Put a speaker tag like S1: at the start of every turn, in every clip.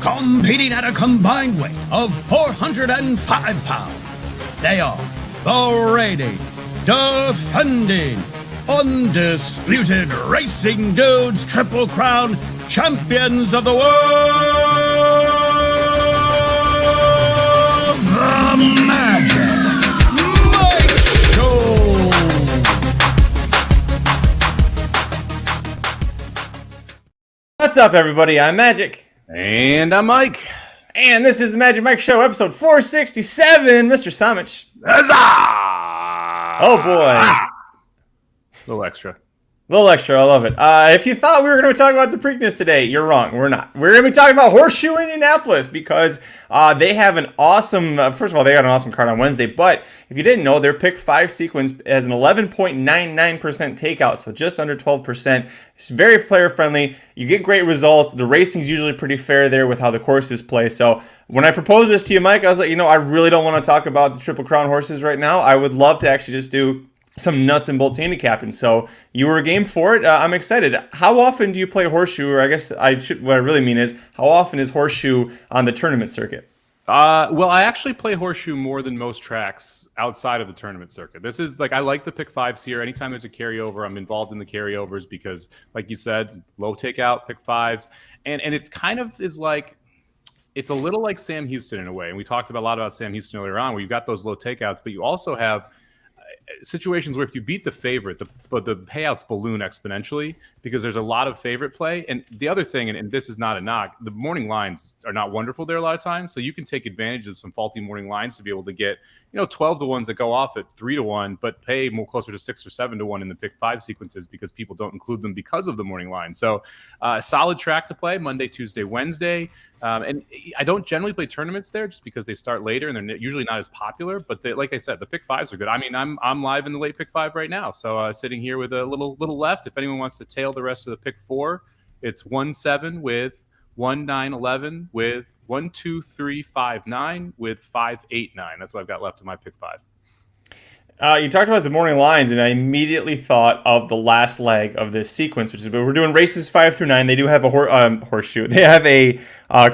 S1: competing at a combined weight of 405 pounds. They are the reigning, defending, undisputed Racing Dudes Triple Crown champions of the world, the Magic Mike Show.
S2: What's up, everybody? I'm Magic.
S3: And I'm Mike.
S2: And this is the Magic Mike Show, episode 467. Mr. Somich.
S3: Huzzah!
S2: Oh, boy.
S3: A little extra.
S2: A little extra. I love it. If you thought we were going to talk about the Preakness today, you're wrong. We're not. We're going to be talking about Horseshoe Indianapolis because they have an awesome, first of all, they got an awesome card on Wednesday. But if you didn't know, their pick 5 sequence has an 11.99% takeout, so just under 12%. It's very player friendly. You get great results. The racing's usually pretty fair there with how the courses play. So when I proposed this to you, Mike, I was like, I really don't want to talk about the Triple Crown horses right now. I would love to actually just do some nuts and bolts handicapping. So you were game for it. I'm excited. How often do you play Horseshoe? Or I guess what I really mean is, how often is Horseshoe on the tournament circuit?
S3: Well, I actually play Horseshoe more than most tracks outside of the tournament circuit. This is I like the pick 5s here. Anytime there's a carryover, I'm involved in the carryovers because, like you said, low takeout, pick 5s. And it kind of is it's a little like Sam Houston in a way. And we talked a lot about Sam Houston earlier on, where you've got those low takeouts, but you also have situations where if you beat the favorite, the payouts balloon exponentially because there's a lot of favorite play. And the other thing, and this is not a knock, the morning lines are not wonderful there a lot of times. So you can take advantage of some faulty morning lines to be able to get 12 to 1s that go off at 3 to 1, but pay more closer to 6 or 7 to 1 in the pick 5 sequences because people don't include them because of the morning line. So solid track to play Monday, Tuesday, Wednesday. And I don't generally play tournaments there just because they start later and they're usually not as popular. But like I said, the pick 5s are good. I mean, I'm live in the late pick 5 right now. So sitting here with a little left. If anyone wants to tail the rest of the pick 4, it's 1-7 with 1-9-11 with 1-2-3-5-9 with 5-8-9. That's what I've got left in my pick 5.
S2: You talked about the morning lines, and I immediately thought of the last leg of this sequence, which is we're doing races 5 through 9. They do have a horseshoe. They have a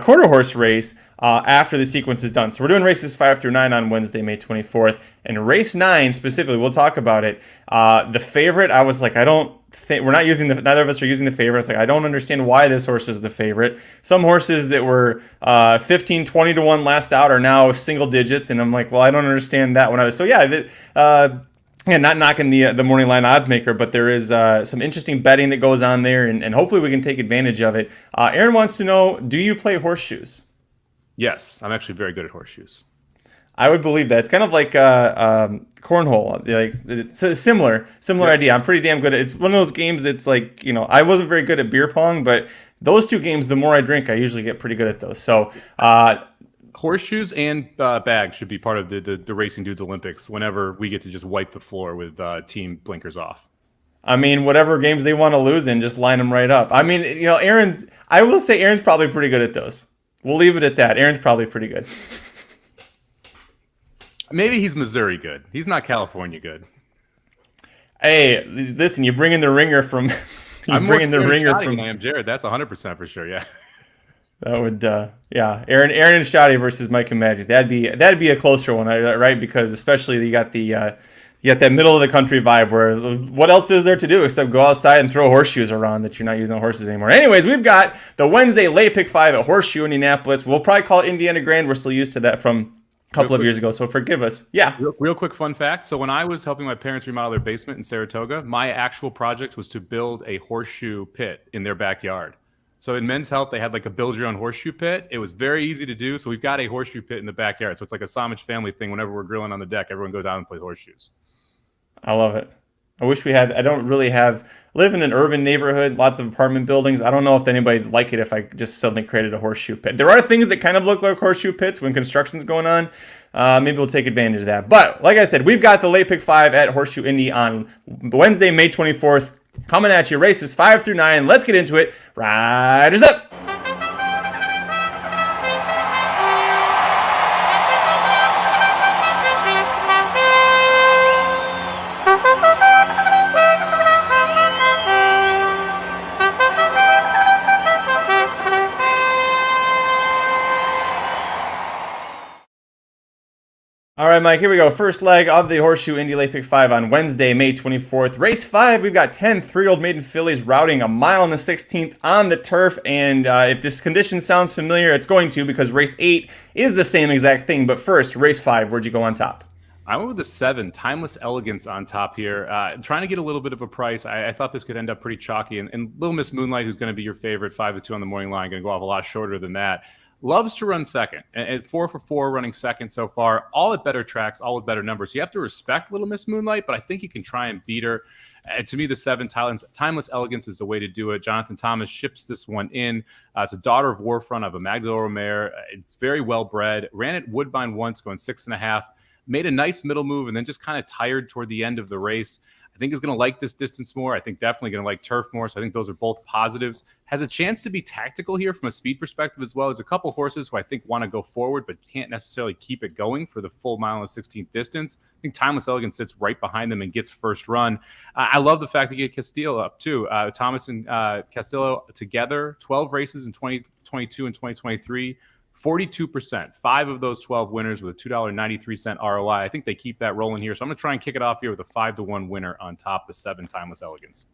S2: quarter horse race after the sequence is done. So we're doing races 5 through 9 on Wednesday, May 24th. And race 9 specifically, we'll talk about it. The favorite, I was like, neither of us are using the favorite. It's like, I don't understand why this horse is the favorite. Some horses that were 15, 20 to 1 last out are now single digits. And I'm like, well, I don't understand that one either. So yeah, not knocking the morning line odds maker, but there is some interesting betting that goes on there, and hopefully we can take advantage of it. Aaron wants to know, do you play horseshoes?
S3: Yes, I'm actually very good at horseshoes.
S2: I would believe that. It's kind of like cornhole. It's a similar idea. I'm pretty damn good at it. It's one of those games that's like, I wasn't very good at beer pong, but those two games, the more I drink, I usually get pretty good at those. So
S3: horseshoes and bags should be part of the Racing Dudes Olympics whenever we get to just wipe the floor with team blinkers off.
S2: I mean, whatever games they want to lose in, just line them right up. I mean, I will say Aaron's probably pretty good at those. We'll leave it at that. Aaron's probably pretty good.
S3: Maybe he's Missouri good. He's not California good.
S2: Hey, listen, you bring in the ringer from.
S3: I'm more scared than I am Jared. That's 100% for sure. Yeah.
S2: That would, yeah. Aaron and Shotty versus Mike and Magic. That'd be a closer one, right? Because especially you got that middle of the country vibe where what else is there to do except go outside and throw horseshoes around that you're not using horses anymore. Anyways, we've got the Wednesday late pick 5 at Horseshoe Indianapolis. We'll probably call it Indiana Grand. We're still used to that from a couple of years ago, so forgive us. Yeah.
S3: Real quick fun fact. So when I was helping my parents remodel their basement in Saratoga, my actual project was to build a horseshoe pit in their backyard. So in Men's Health, they had like a build your own horseshoe pit. It was very easy to do. So we've got a horseshoe pit in the backyard. So it's like a Somich family thing. Whenever we're grilling on the deck, everyone goes down and plays horseshoes.
S2: I love it. I wish we had. I don't really live in an urban neighborhood, lots of apartment buildings. I don't know if anybody'd like it if I just suddenly created a horseshoe pit. There are things that kind of look like horseshoe pits when construction's going on. Maybe we'll take advantage of that. But like I said, we've got the late pick 5 at Horseshoe Indy on Wednesday, May 24th. Coming at you, races 5 through 9. Let's get into it. Riders up! All right, Mike, here we go. First leg of the Horseshoe Indy Late Pick 5 on Wednesday, May 24th. Race 5, we've got 10 3-year-old maiden fillies routing a mile and the 16th on the turf. And if this condition sounds familiar, it's going to, because race 8 is the same exact thing. But first, race 5, where'd you go on top?
S3: I went with the 7, Timeless Elegance on top here. Trying to get a little bit of a price. I thought this could end up pretty chalky. And Little Miss Moonlight, who's going to be your favorite, 5-2 on the morning line, going to go off a lot shorter than that. Loves to run second, and 4 for 4 running second so far, all at better tracks, all with better numbers. You have to respect Little Miss Moonlight, but I think you can try and beat her. And to me, the 7, Timeless Elegance, is the way to do it. Jonathan Thomas ships this one in. It's a daughter of Warfront of a Magdalena mare. It's very well bred. Ran at Woodbine once, going 6.5. Made a nice middle move, and then just kind of tired toward the end of the race. I think is going to like this distance more. I think definitely going to like turf more. So I think those are both positives. Has a chance to be tactical here from a speed perspective as well. There's a couple horses who I think want to go forward, but can't necessarily keep it going for the full mile and 16th distance. I think Timeless Elegance sits right behind them and gets first run. I love the fact that you get Castillo up too. Thomas and Castillo together, 12 races in 2022 and 2023. 42%, 5 of those 12 winners with a $2.93 ROI. I think they keep that rolling here. So I'm going to try and kick it off here with a 5-1 winner on top, the 7 Timeless Elegance.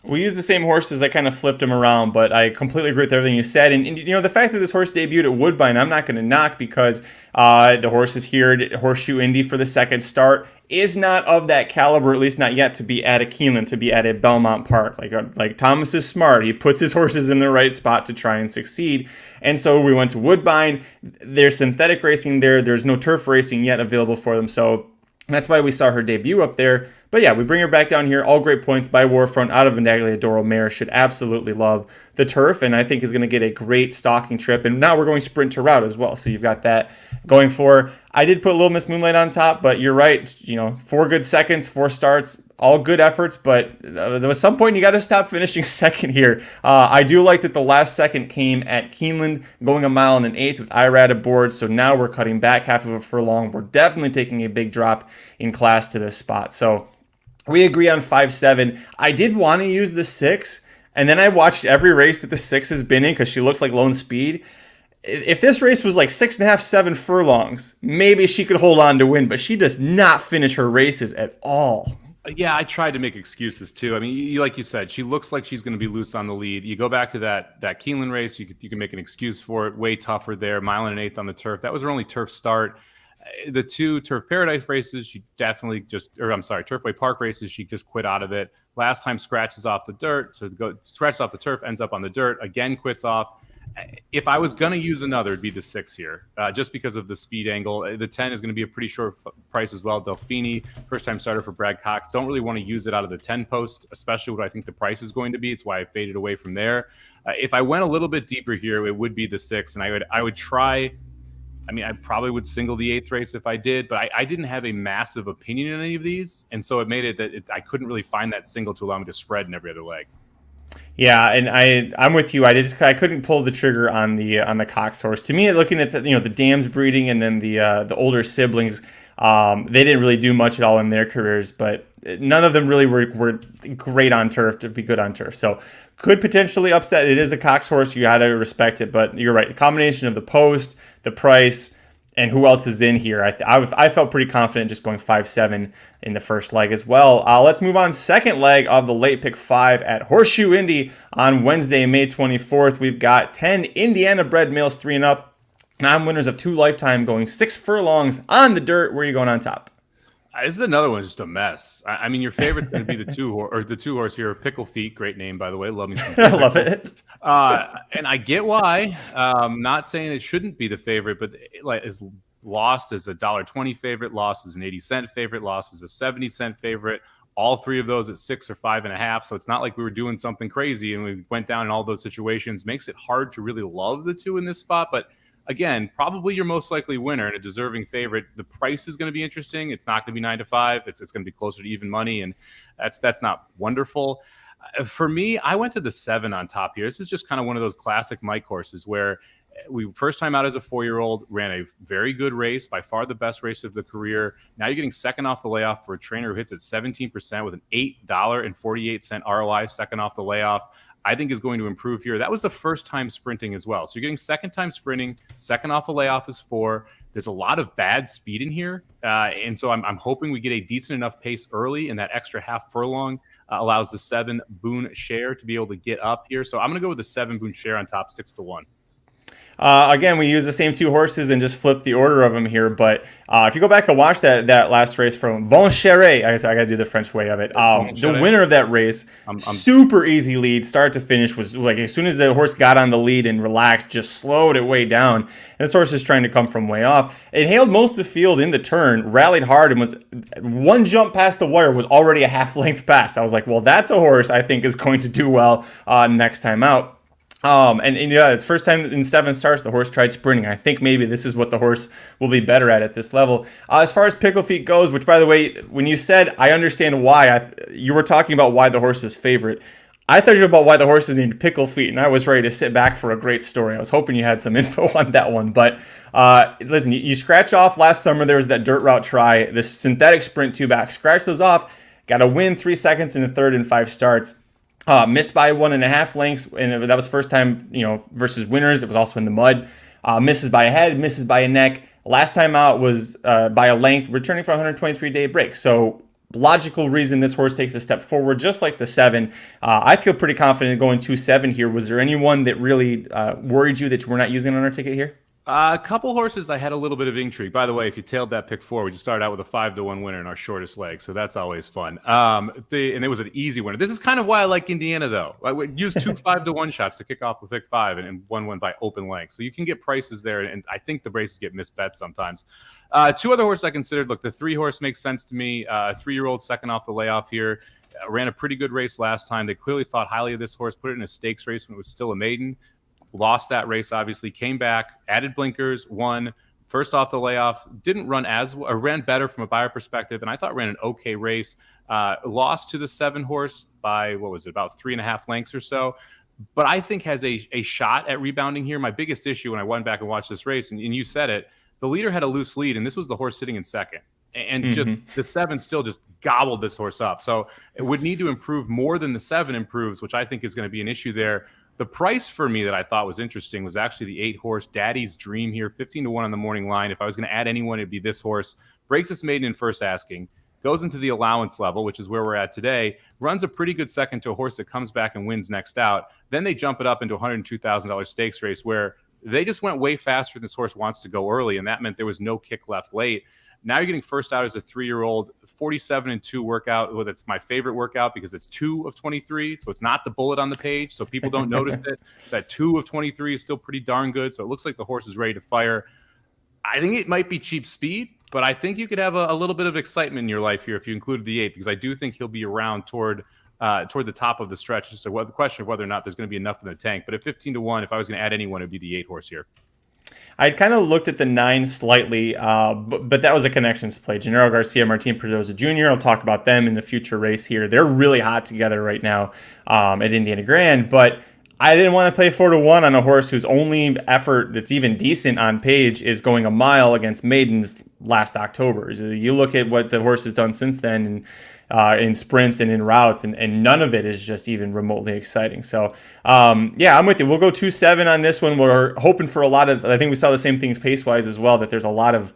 S2: We used the same horses that kind of flipped him around, but I completely agree with everything you said. And you know, the fact that this horse debuted at Woodbine, I'm not going to knock, because the horse is here at Horseshoe Indy for the second start, is not of that caliber, at least not yet, to be at a Keeneland, to be at a Belmont Park. Like Thomas is smart. He puts his horses in the right spot to try and succeed. And so we went to Woodbine. There's synthetic racing there. There's no turf racing yet available for them. So that's why we saw her debut up there. But yeah, we bring her back down here. All great points by Warfront out of Vendaglia Doro mare. Should absolutely love the turf, and I think is going to get a great stalking trip. And now we're going sprint to route as well. So you've got that going for. I did put Little Miss Moonlight on top, but you're right. You know, 4 good seconds, 4 starts, all good efforts. But at some point, you got to stop finishing second here. I do like that the last second came at Keeneland, going a mile and an eighth with IRAD aboard. So now we're cutting back half of a furlong. We're definitely taking a big drop in class to this spot. So we agree on 5-7. I did want to use the 6, and then I watched every race that the 6 has been in because she looks like Lone Speed. If this race was like 6.5, 7 furlongs, maybe she could hold on to win, but she does not finish her races at all.
S3: Yeah, I tried to make excuses too. I mean, like you said, she looks like she's going to be loose on the lead. You go back to that Keeneland race, you can make an excuse for it. Way tougher there, mile and an eighth on the turf. That was her only turf start. The 2 Turf Paradise races, she definitely Turfway Park races, she just quit out of it. Last time scratches off the dirt, scratches off the turf, ends up on the dirt, again quits off. If I was going to use another, it'd be the 6 here, just because of the speed angle. The 10 is going to be a pretty short price as well. Delphini, first-time starter for Brad Cox. Don't really want to use it out of the 10 post, especially what I think the price is going to be. It's why I faded away from there. If I went a little bit deeper here, it would be the 6, and I would try. I mean, I probably would single the 8th race if I did, but I didn't have a massive opinion in any of these, and so it made it that I couldn't really find that single to allow me to spread in every other leg.
S2: Yeah, and I'm with you. I couldn't pull the trigger on the Cox horse. To me, looking at the dams breeding and then the older siblings, they didn't really do much at all in their careers, but none of them really were great on turf to be good on turf. So could potentially upset. It is a Cox horse. You got to respect it, but you're right. The combination of the post, the price, and who else is in here, I felt pretty confident just going 5-7 in the first leg as well. Let's move on. Second leg of the late pick 5 at Horseshoe Indy on Wednesday, May 24th. We've got 10 Indiana bred males 3 and up. Non-winners of 2 lifetime going 6 furlongs on the dirt. Where are you going on top?
S3: This is another one, just a mess. I mean, your favorite would be the two horse here, Pickle Feet. Great name, by the way. Love me some.
S2: I love it.
S3: And I get why. Not saying it shouldn't be the favorite, but is lost as a $1.20 favorite, lost as an 80-cent favorite, lost as a 70-cent favorite. All 3 of those at 6 or 5.5. So it's not like we were doing something crazy and we went down in all those situations. Makes it hard to really love the 2 in this spot, but. Again, probably your most likely winner and a deserving favorite. The price is going to be interesting. It's not going to be 9 to 5. It's going to be closer to even money, and that's not wonderful. For me, I went to the 7 on top here. This is just kind of one of those classic Mike horses where we first time out as a 4-year-old, ran a very good race, by far the best race of the career. Now you're getting second off the layoff for a trainer who hits at 17% with an $8.48 ROI second off the layoff. I think is going to improve here. That was the first time sprinting as well. So you're getting second time sprinting, second off a layoff is 4. There's a lot of bad speed in here. And so I'm hoping we get a decent enough pace early, and that extra half furlong allows the 7 Boone share to be able to get up here. So I'm going to go with the 7 Boone share on top 6-1.
S2: Again, we use the same 2 horses and just flip the order of them here. But if you go back and watch that last race from Bunge, I got to do the French way of it. The winner of that race, super easy lead, start to finish, was like as soon as the horse got on the lead and relaxed, just slowed it way down. And this horse is trying to come from way off. It hailed most of the field in the turn, rallied hard, and was one jump past the wire, was already a half length past. I was like, well, that's a horse I think is going to do well next time out. And it's first time in 7 starts the horse tried sprinting. I think maybe this is what the horse will be better at this level. As far as Pickle Feet goes, which by the way, when you said I understand why, you were talking about why the horse is favorite. I thought you were about why the horse is named Pickle Feet, and I was ready to sit back for a great story. I was hoping you had some info on that one. But listen, you scratch off last summer, there was that dirt route try, the synthetic sprint 2-back. Scratch those off, got a win 3 seconds in the third in 5 starts. Missed by 1.5 lengths, and that was first time, versus winners. It was also in the mud. Misses by a head, misses by a neck. Last time out was by a length, returning for a 123-day break. So logical reason this horse takes a step forward, just like the 7. I feel pretty confident going 2-7 here. Was there anyone that really worried you that we're not using on our ticket here?
S3: A couple horses I had a little bit of intrigue. By the way, if you tailed that pick 4, we just started out with a 5-1 winner in our shortest leg, so that's always fun. And it was an easy winner. This is kind of why I like Indiana, though. I would use 2 5-1 shots to kick off with pick 5 and one went by open length. So you can get prices there, and I think the races get misbet sometimes. 2 other horses I considered. Look, the 3 horse makes sense to me. A 3-year-old second off the layoff here. Ran a pretty good race last time. They clearly thought highly of this horse, put it in a stakes race when it was still a maiden. Lost that race, obviously, came back, added blinkers, won, first off the layoff, didn't run ran better from a buyer perspective, and I thought ran an okay race. Lost to the 7 horse by, about 3.5 lengths or so, but I think has a shot at rebounding here. My biggest issue when I went back and watched this race, and you said it, the leader had a loose lead, and this was the horse sitting in second. And just the 7 still just gobbled this horse up. So it would need to improve more than the 7 improves, which I think is going to be an issue there. The price for me that I thought was interesting was actually the 8 horse Daddy's Dream here, 15-1 on the morning line. If I was going to add anyone, it'd be this horse. Breaks its maiden in first asking, goes into the allowance level, which is where we're at today, runs a pretty good second to a horse that comes back and wins next out. Then they jump it up into a $102,000 stakes race where they just went way faster than this horse wants to go early, and that meant there was no kick left late. Now you're getting first out as a 3-year-old, 47-2 workout. Well, that's my favorite workout because it's 2 of 23. So it's not the bullet on the page. So people don't notice it. That 2 of 23 is still pretty darn good. So it looks like the horse is ready to fire. I think it might be cheap speed, but I think you could have a little bit of excitement in your life here if you included the 8, because I do think he'll be around toward the top of the stretch. Just the question of whether or not there's going to be enough in the tank. But at 15-1, if I was going to add anyone, it would be the 8 horse here.
S2: I'd kind of looked at the 9 slightly, but that was a connections play. Gennaro Garcia, Martin Perdoza Jr., I'll talk about them in the future race here. They're really hot together right now at Indiana Grand, but I didn't want to play 4-1 on a horse whose only effort that's even decent on page is going a mile against maidens last October. You look at what the horse has done since then, and in sprints and in routes, and none of it is just even remotely exciting. So, yeah, I'm with you. We'll go 2-7 on this one. We're hoping for a lot of, I think we saw the same things pace-wise as well, that there's a lot of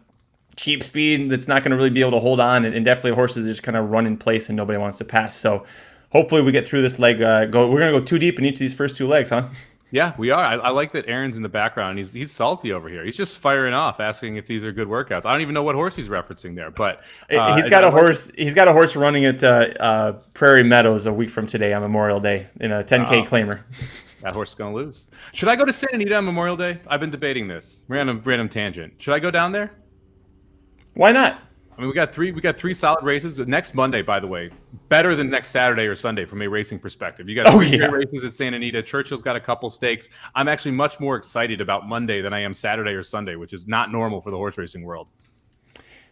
S2: cheap speed that's not going to really be able to hold on, and definitely horses that just kind of run in place and nobody wants to pass. So hopefully we get through this leg. We're going to go too deep in each of these first 2 legs, huh?
S3: Yeah, we are. I like that Aaron's in the background. He's salty over here. He's just firing off, asking if these are good workouts. I don't even know what horse he's referencing there, but
S2: he's got a horse. He's got a horse running at Prairie Meadows a week from today on Memorial Day in a 10K claimer.
S3: That horse is going to lose. Should I go to Santa Anita on Memorial Day? I've been debating this. Random tangent. Should I go down there?
S2: Why not?
S3: I mean, we got three solid races. Next Monday, by the way, better than next Saturday or Sunday from a racing perspective. You got 3 great races at Santa Anita. Churchill's got a couple stakes. I'm actually much more excited about Monday than I am Saturday or Sunday, which is not normal for the horse racing world.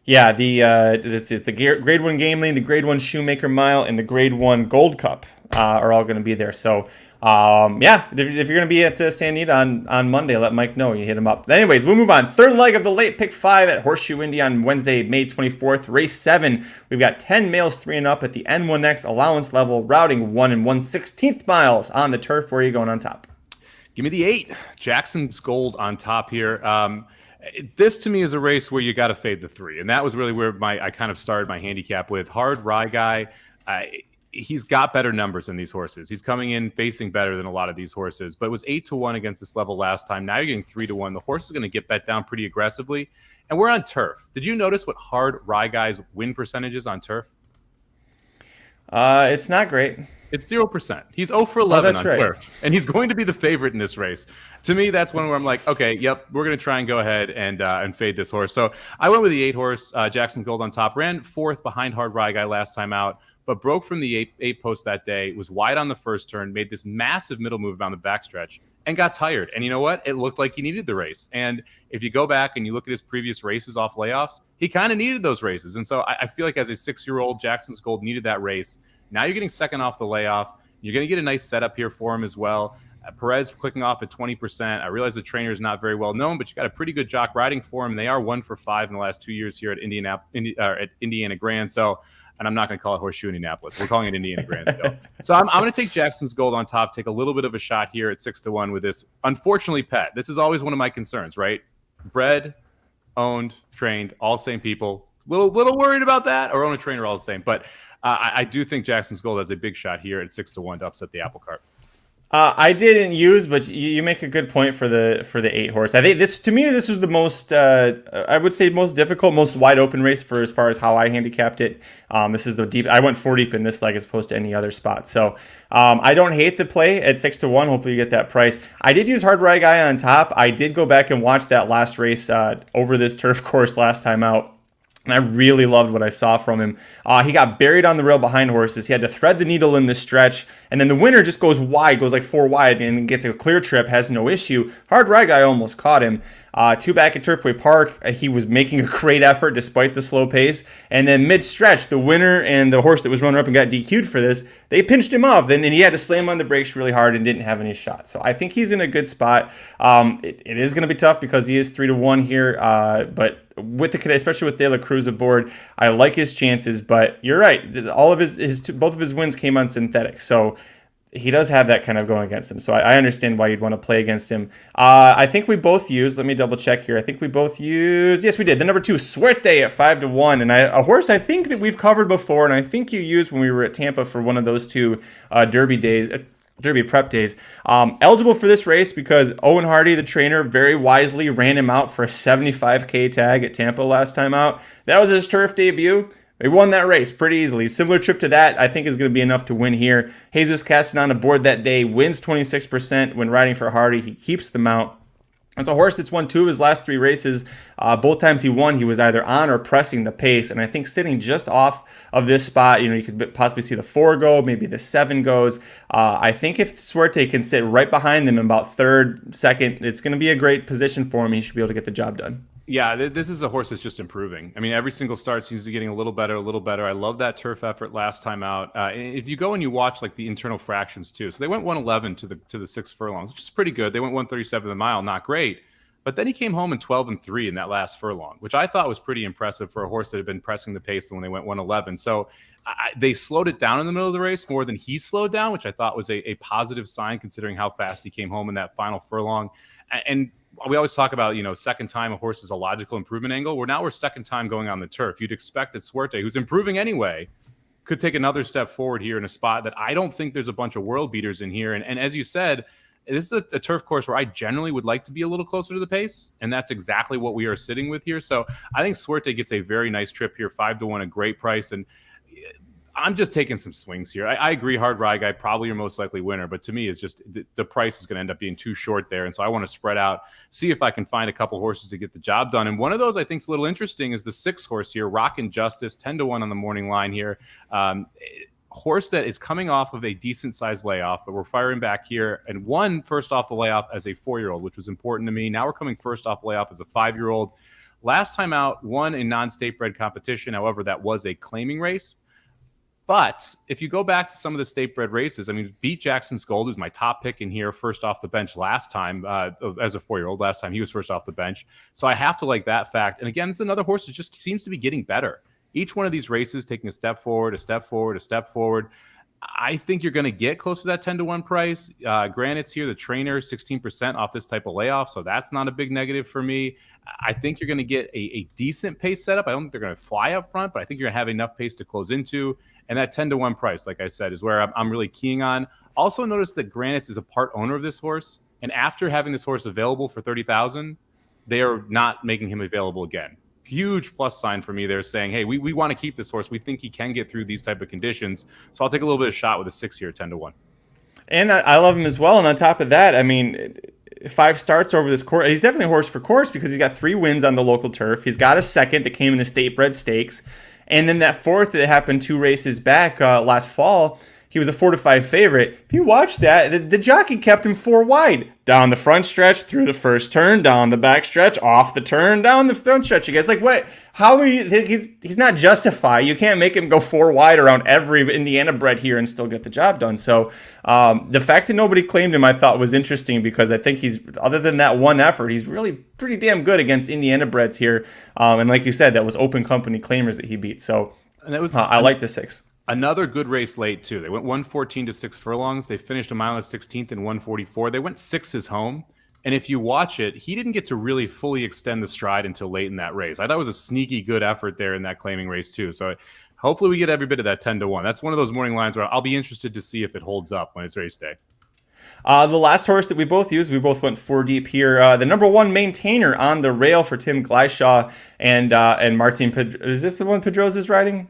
S2: Yeah, it's the Grade 1 Game Lane, the Grade 1 Shoemaker Mile, and the Grade 1 Gold Cup are all going to be there. So Yeah, if you're going to be at San Anita on Monday, let Mike know. You hit him up. But anyways, we'll move on. Third leg of the late pick 5 at Horseshoe Indy on Wednesday, May 24th. Race 7. We've got 10 males 3 and up at the N1X allowance level, routing 1 1/16 miles on the turf. Where are you going on top?
S3: Give me the 8. Jackson's Gold on top here. This to me is a race where you got to fade the 3, and that was really where I kind of started my handicap with. Hard Rye Guy. He's got better numbers than these horses. He's coming in facing better than a lot of these horses, but it was 8-1 against this level last time. Now you're getting 3-1. The horse is going to get bet down pretty aggressively, and we're on turf. Did you notice what Hard Rye Guy's win percentage is on turf?
S2: It's not great.
S3: It's 0%. He's 0 for 11 on
S2: right.
S3: turf, and he's going to be the favorite in this race. To me, that's one where I'm like, okay, yep, we're going to try and go ahead and fade this horse. So I went with the 8 horse, Jackson Gold on top. Ran 4th behind Hard Rye Guy last time out, but broke from the 8 post that day, was wide on the first turn, made this massive middle move down the backstretch, and got tired. And you know what? It looked like he needed the race. And if you go back and you look at his previous races off layoffs, he kind of needed those races. And so I feel like as a 6-year-old, Jackson's Gold needed that race. Now you're getting second off the layoff. You're going to get a nice setup here for him as well. Perez clicking off at 20%. I realize the trainer is not very well known, but you got a pretty good jock riding for him. They are 1 for 5 in the last 2 years here at Indiana Grand. So, and I'm not going to call it Horseshoe Indianapolis. We're calling it Indiana Grand still. So I'm going to take Jackson's Gold on top, take a little bit of a shot here at 6-1 with this. Unfortunately, Pet, this is always one of my concerns, right? Bred, owned, trained, all same people. Little worried about that, or own a trainer, all the same. But I do think Jackson's Gold has a big shot here at 6-1 to upset the apple cart.
S2: I didn't use, but you make a good point for the 8 horse. I think this was the most I would say most difficult, most wide open race for as far as how I handicapped it. This is the deep. I went 4 deep in this leg as opposed to any other spot. So I don't hate the play at 6-1. Hopefully you get that price. I did use Hard Rye Guy on top. I did go back and watch that last race over this turf course last time out. And I really loved what I saw from him. He got buried on the rail behind horses. He had to thread the needle in this stretch. And then the winner just goes wide, goes like 4 wide, and gets a clear trip, has no issue. Hard Rye Guy almost caught him. 2 back at Turfway Park, he was making a great effort despite the slow pace. And then mid-stretch, the winner and the horse that was runner-up and got DQ'd for this, they pinched him off. And he had to slam on the brakes really hard and didn't have any shot. So I think he's in a good spot. It is going to be tough because he is 3-1 here. But with especially with De La Cruz aboard, I like his chances. But you're right, all of both of his wins came on synthetic. So he does have that kind of going against him. So I understand why you'd want to play against him. I think we both used, let me double check here. I think we both used, yes, we did. The number 2, Suerte at 5-1. And a horse I think that we've covered before, and I think you used when we were at Tampa for one of those 2 Derby prep days. Eligible for this race because Owen Hardy, the trainer, very wisely ran him out for a $75K tag at Tampa last time out. That was his turf debut. He won that race pretty easily. Similar trip to that, I think, is going to be enough to win here. Jesus Castanon aboard that day, wins 26% when riding for Hardy. He keeps the mount. It's a horse that's won 2 of his last 3 races. Both times he won, he was either on or pressing the pace. And I think sitting just off of this spot, you could possibly see the 4 go, maybe the 7 goes. I think if Suerte can sit right behind them in about 3rd, 2nd, it's going to be a great position for him. He should be able to get the job done.
S3: Yeah, this is a horse that's just improving. I mean, every single start seems to be getting a little better, a little better. I love that turf effort last time out. If you go and you watch like the internal fractions too, so they went 111 to the 6 furlongs, which is pretty good. They went 137 the mile, not great. But then he came home in 12-3 in that last furlong, which I thought was pretty impressive for a horse that had been pressing the pace when they went 111. So they slowed it down in the middle of the race more than he slowed down, which I thought was a positive sign considering how fast he came home in that final furlong. And we always talk about, second time a horse is a logical improvement angle. We're second time going on the turf. You'd expect that Suerte, who's improving anyway, could take another step forward here in a spot that I don't think there's a bunch of world beaters in here. And as you said, this is a turf course where I generally would like to be a little closer to the pace, and that's exactly what we are sitting with here. So I think Suerte gets a very nice trip here, 5-1, a great price. And I'm just taking some swings here. I agree, Hard Rye Guy, probably your most likely winner, but to me, it's just the price is going to end up being too short there. And so I want to spread out, see if I can find a couple horses to get the job done. And one of those I think is a little interesting is the 6 horse here, Rockin' Justice, 10-1 on the morning line here. Horse that is coming off of a decent sized layoff, but we're firing back here and won first off the layoff as a 4-year-old, which was important to me. Now we're coming first off layoff as a 5-year-old. Last time out, won a non-state bred competition. However, that was a claiming race. But if you go back to some of the state bred races, I mean, beat Jackson Scold, who's my top pick in here, first off the bench last time as a 4-year-old. Last time he was first off the bench. So I have to like that fact. And again, this is another horse that just seems to be getting better. Each one of these races taking a step forward, a step forward, a step forward. I think you're going to get close to that 10-1 price. Granted, it's here, the trainer, 16% off this type of layoff, so that's not a big negative for me. I think you're going to get a decent pace setup. I don't think they're going to fly up front, but I think you're going to have enough pace to close into. And that 10-1 price, like I said, is where I'm really keying on. Also notice that Granite's is a part owner of this horse, and after having this horse available for $30,000, they are not making him available again. Huge plus sign for me there, saying, hey, we want to keep this horse. We think he can get through these type of conditions. So I'll take a little bit of shot with a 6-year 10-1.
S2: And I love him as well. And on top of that, I mean, 5 starts over this course. He's definitely a horse for course because he's got 3 wins on the local turf. He's got a second that came in a state bred stakes. And then that 4th that happened 2 races back last fall, he was a 4-5 favorite. If you watch that, the jockey kept him 4 wide. Down the front stretch, through the first turn, down the back stretch, off the turn, down the front stretch. You guys, like, what? How are you? He's not justified. You can't make him go 4 wide around every Indiana bred here and still get the job done. So the fact that nobody claimed him, I thought was interesting because I think he's, other than that one effort, he's really pretty damn good against Indiana breds here. And like you said, that was open company claimers that he beat. So
S3: and that was
S2: I like the 6.
S3: Another good race late, too. They went 114 to 6 furlongs. They finished a mile and 16th in 144. They went 6s home. And if you watch it, he didn't get to really fully extend the stride until late in that race. I thought it was a sneaky good effort there in that claiming race, too. So hopefully we get every bit of that 10-1. That's one of those morning lines where I'll be interested to see if it holds up when it's race day.
S2: The last horse that we both used, we both went 4 deep here. The number 1 maintainer on the rail for Tim Gleishaw and Martin Pedroza. Is this the one Pedroza's riding?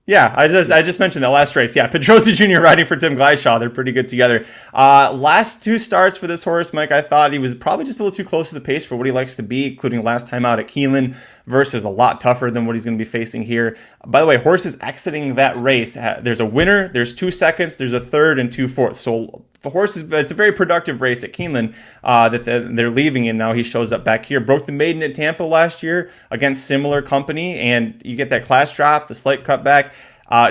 S2: Yeah, I just mentioned that last race. Yeah, Pedroza Jr. riding for Tim Gleishaw. They're pretty good together. Last 2 starts for this horse, Mike, I thought he was probably just a little too close to the pace for what he likes to be, including last time out at Keeneland versus a lot tougher than what he's going to be facing here. By the way, horses exiting that race, there's a winner, there's 2 seconds, there's a third, and 2 fourths. So the horses, it's a very productive race at Keeneland that they're leaving, and now he shows up back here. Broke the maiden at Tampa last year against similar company, and you get that class drop, the slight cutback.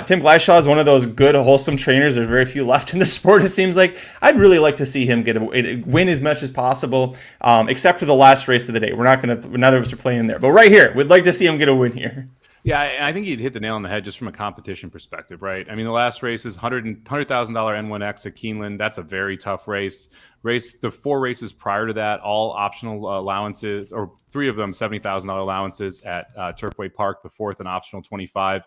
S2: Tim Gleishaw is one of those good, wholesome trainers. There's very few left in the sport, it seems like. I'd really like to see him get a win as much as possible, except for the last race of the day. Neither of us are playing there. But right here, we'd like to see him get a win here.
S3: Yeah, and I think you'd hit the nail on the head just from a competition perspective, right? I mean, the last race is $100,000 N1X at Keeneland. That's a very tough race. The 4 races prior to that, all optional allowances, or 3 of them $70,000 allowances at Turfway Park. The 4th an optional 25.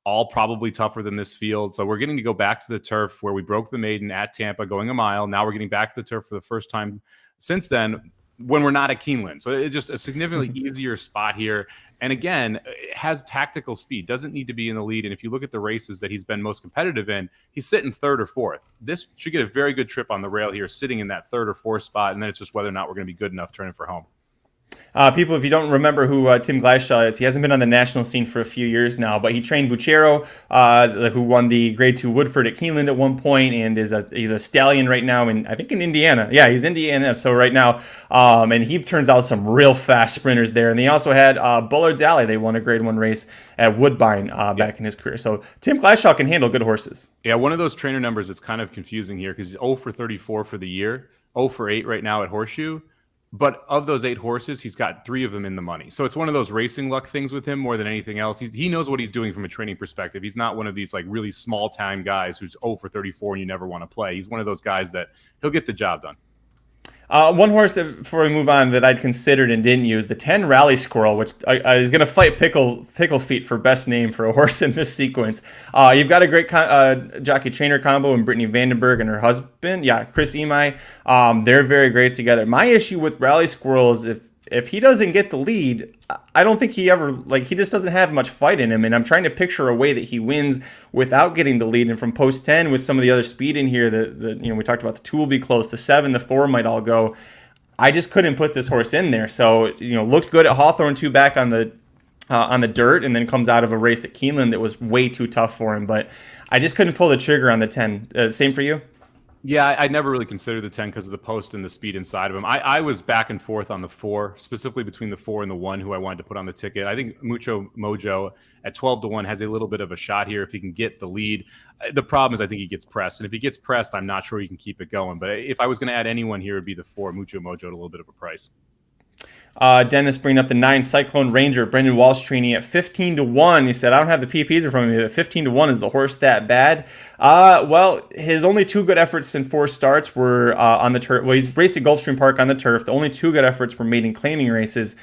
S3: All probably tougher than this field. So we're getting to go back to the turf where we broke the maiden at Tampa going a mile. Now we're getting back to the turf for the first time since then when we're not at Keeneland. So it's just a significantly easier spot here. And again, it has tactical speed, doesn't need to be in the lead. And if you look at the races that he's been most competitive in, he's sitting 3rd or 4th. This should get a very good trip on the rail here, sitting in that 3rd or 4th spot. And then it's just whether or not we're going to be good enough turning for home.
S2: People, if you don't remember who Tim Gleishaw is, he hasn't been on the national scene for a few years now, but he trained Buchero, who won the Grade 2 Woodford at Keeneland at one point, and he's a stallion right now in Indiana. Yeah, he's Indiana, so right now, and he turns out some real fast sprinters there. And they also had Bullard's Alley. They won a Grade 1 race at Woodbine back in his career. So Tim Gleishaw can handle good horses.
S3: Yeah, one of those trainer numbers that's kind of confusing here because he's 0 for 34 for the year, 0 for 8 right now at Horseshoe. But of those 8 horses, he's got 3 of them in the money. So it's one of those racing luck things with him more than anything else. He knows what he's doing from a training perspective. He's not one of these like really small time guys who's 0 for 34 and you never want to play. He's one of those guys that he'll get the job done.
S2: One horse that, before we move on, that I'd considered and didn't use, the 10 Rally Squirrel, which is going to fight Pickle Feet for best name for a horse in this sequence. You've got a great jockey trainer combo in Brittany Vandenberg and her husband, Chris Imai. They're very great together. My issue with Rally Squirrel is if he doesn't get the lead, I don't think he just doesn't have much fight in him. And I'm trying to picture a way that he wins without getting the lead. And from post 10 with some of the other speed in here, we talked about the 2 will be close to 7, the 4 might all go. I just couldn't put this horse in there. So, looked good at Hawthorne 2 back on the dirt, and then comes out of a race at Keeneland that was way too tough for him. But I just couldn't pull the trigger on the 10. Same for you?
S3: Yeah, I never really considered the 10 because of the post and the speed inside of him. I was back and forth on the 4, specifically between the 4 and the 1 who I wanted to put on the ticket. I think Mucho Mojo at 12-1 has a little bit of a shot here if he can get the lead. The problem is I think he gets pressed. And if he gets pressed, I'm not sure he can keep it going. But if I was going to add anyone here, it would be the 4, Mucho Mojo, at a little bit of a price.
S2: Dennis bringing up the 9 Cyclone Ranger, Brendan Walsh trainee at 15-1. He said, I don't have the PPs in front of me, but 15-1 is the horse that bad? Well, his only 2 good efforts in 4 starts were on the turf. Well, he's raced at Gulfstream Park on the turf. The only 2 good efforts were maiden claiming races.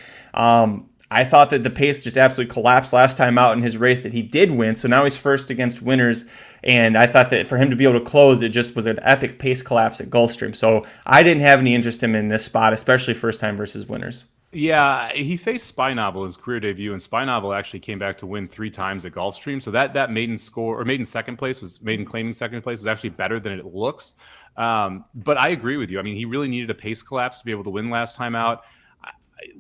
S2: I thought that the pace just absolutely collapsed last time out in his race that he did win. So now he's first against winners. And I thought that for him to be able to close, it just was an epic pace collapse at Gulfstream. So I didn't have any interest in him in this spot, especially first time versus winners.
S3: Yeah, he faced Spy Novel in his career debut, and Spy Novel actually came back to win 3 times at Gulfstream. So that maiden score, or maiden claiming second place was actually better than it looks. But I agree with you. I mean, he really needed a pace collapse to be able to win last time out.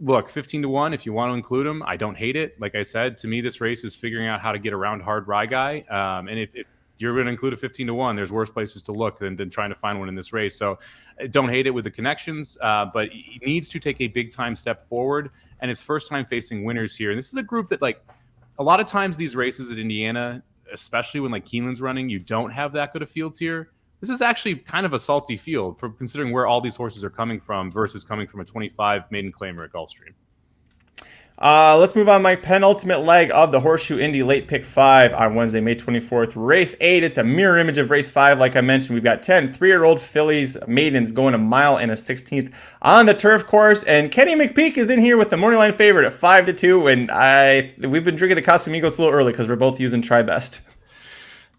S3: Look, 15-1, if you want to include him, I don't hate it. Like I said, to me, this race is figuring out how to get around Hard Rye Guy. And if you're going to include a 15-1, there's worse places to look than trying to find one in this race. So don't hate it with the connections, but he needs to take a big time step forward. And it's first time facing winners here. And this is a group that, like, a lot of times these races at Indiana, especially when like Keeneland's running, you don't have that good of fields here. This is actually kind of a salty field for considering where all these horses are coming from versus coming from a 25 maiden claimer at Gulfstream.
S2: Let's move on. My penultimate leg of the Horseshoe Indy late pick 5 on Wednesday, May 24th. Race 8. It's a mirror image of race 5. Like I mentioned, we've got 10 3-year-old fillies, maidens going a mile and a 16th on the turf course. And Kenny McPeak is in here with the morning line favorite at 5-2. And we've been drinking the Casamigos a little early because we're both using Tri-Best.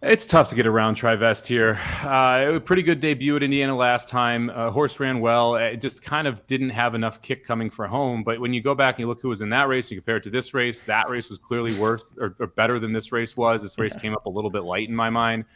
S3: It's tough to get around Tri-Vest here. A pretty good debut at Indiana last time. Horse ran well. It just kind of didn't have enough kick coming for home. But when you go back and you look who was in that race, you compare it to this race, that race was clearly worse or better than this race was. This race came up a little bit light in my mind.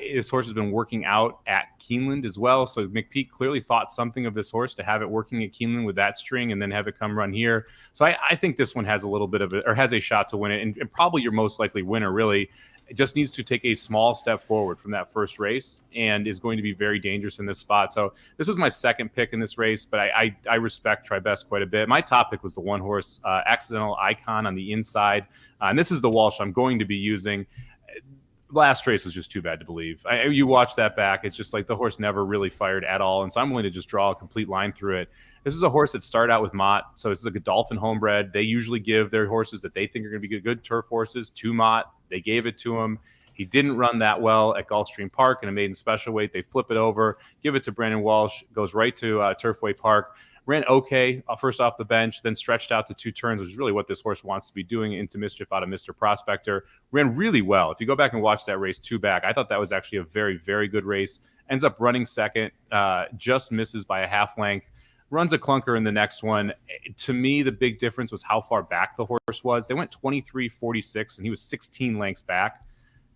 S3: This horse has been working out at Keeneland as well. So McPeak clearly thought something of this horse to have it working at Keeneland with that string and then have it come run here. So I think this one has a little bit of it, or has a shot to win it, and probably your most likely winner, really. It just needs to take a small step forward from that first race and is going to be very dangerous in this spot. So this was my second pick in this race, but I respect Tri-Best quite a bit. My top pick was the 1-horse Accidental Icon on the inside. And this is the Walsh I'm going to be using. Last race was just too bad to believe. You watch that back, it's just like the horse never really fired at all. And so I'm willing to just draw a complete line through it. This is a horse that started out with Mott. So it's like a Godolphin homebred. They usually give their horses that they think are going to be good turf horses to Mott. They gave it to him. He didn't run that well at Gulfstream Park in a maiden special weight. They flip it over, give it to Brandon Walsh, goes right to Turfway Park. Ran okay first off the bench, then stretched out to 2 turns, which is really what this horse wants to be doing, into Mischief out of Mr. Prospector. Ran really well. If you go back and watch that race 2 back, I thought that was actually a very, very good race. Ends up running second, just misses by a half length. Runs a clunker in the next one. To me, the big difference was how far back the horse was. They went 23-46, and he was 16 lengths back.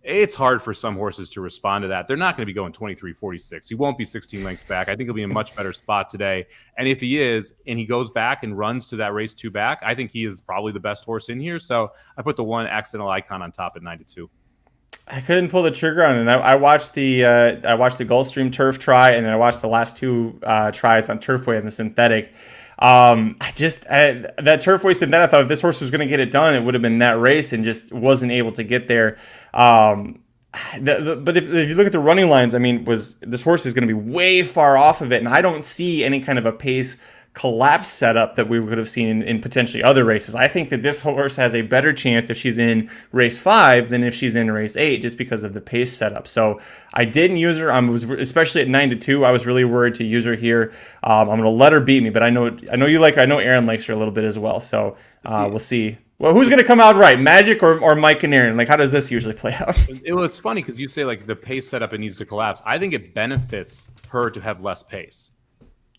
S3: It's hard for some horses to respond to that. They're not going to be going 23-46. He won't be 16 lengths back. I think he'll be in a much better spot today. And if he is, and he goes back and runs to that race 2 back, I think he is probably the best horse in here. So I put the 1 Accidental Icon on top at 9-2.
S2: I couldn't pull the trigger on it. I watched the Gulfstream Turf try, and then I watched the last 2 tries on Turfway and the synthetic. That Turfway synthetic, I thought if this horse was going to get it done, it would have been that race, and just wasn't able to get there. But if you look at the running lines, I mean, this horse is going to be way far off of it, and I don't see any kind of a pace collapse setup that we would have seen in potentially other races. I think that this horse has a better chance if she's in race 5 than if she's in race 8, just because of the pace setup. So I didn't use her. Especially at 9-2. I was really worried to use her here. I'm going to let her beat me, but I know you like her. I know Aaron likes her a little bit as well. So we'll see. Well, who's going to come out right, Magic or Mike and Aaron? Like, how does this usually play out?
S3: It's funny because you say like the pace setup, it needs to collapse. I think it benefits her to have less pace.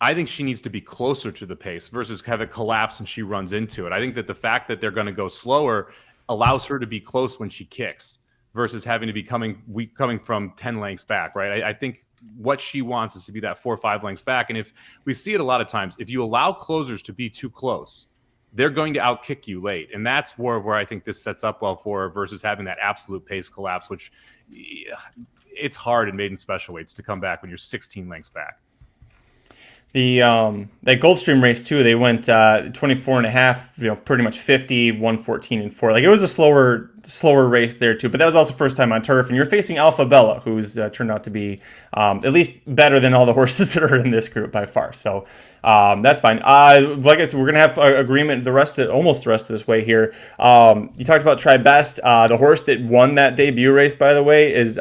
S3: I think she needs to be closer to the pace versus have it collapse and she runs into it. I think that the fact that they're going to go slower allows her to be close when she kicks versus having to be coming from 10 lengths back, right? I think what she wants is to be that 4 or 5 lengths back. And if we see it a lot of times, if you allow closers to be too close, they're going to outkick you late. And that's where I think this sets up well for her versus having that absolute pace collapse, which it's hard in maiden special weights to come back when you're 16 lengths back.
S2: The that Gulfstream race too, they went 24 and a half, pretty much 50, 114 and 4. Like, it was a slower race there too, but that was also first time on turf, and you're facing Alpha Bella, who's turned out to be at least better than all the horses that are in this group by far. So that's fine. Like I said, we're gonna have agreement almost the rest of this way here. You talked about Try Best. The horse that won that debut race, by the way, is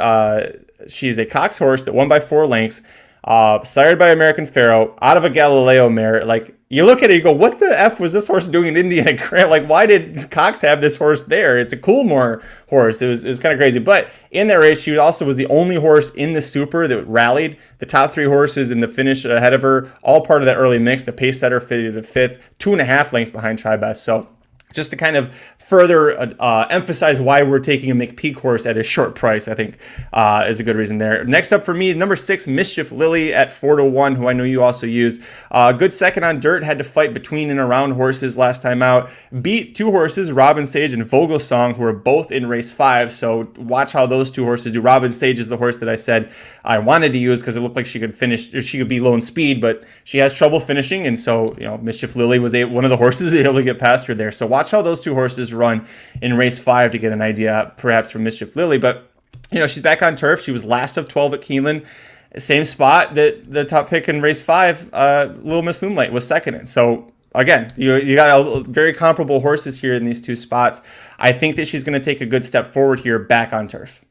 S2: she's a Cox horse that won by 4 lengths. Sired by American Pharaoh, out of a Galileo mare. Like, you look at it, you go, what the F was this horse doing in Indiana Grant? Like, why did Cox have this horse there? It's a Coolmore horse. It was kind of crazy. But in that race, she also was the only horse in the Super that rallied. The top 3 horses in the finish ahead of her, all part of that early mix. The pace setter fitted to 5th, 2.5 lengths behind Try Best. So just to kind of further emphasize why we're taking a McPeak horse at a short price, I think is a good reason there. Next up for me, number 6, Mischief Lily at 4-1, who I know you also used. Good second on dirt, had to fight between and around horses last time out. Beat 2 horses, Robin Sage and Vogelsong, who are both in race 5. So watch how those 2 horses do. Robin Sage is the horse that I said I wanted to use because it looked like she could finish, or she could be low in speed, but she has trouble finishing, and so Mischief Lily was one of the horses able to get past her there. So watch how those 2 horses run in race 5 to get an idea perhaps from Mischief Lily. But she's back on turf. She was last of 12 at Keeneland, same spot that the top pick in race 5, Little Miss Moonlight, was second in. So again, you got very comparable horses here in these 2 spots. I think that she's going to take a good step forward here back on turf.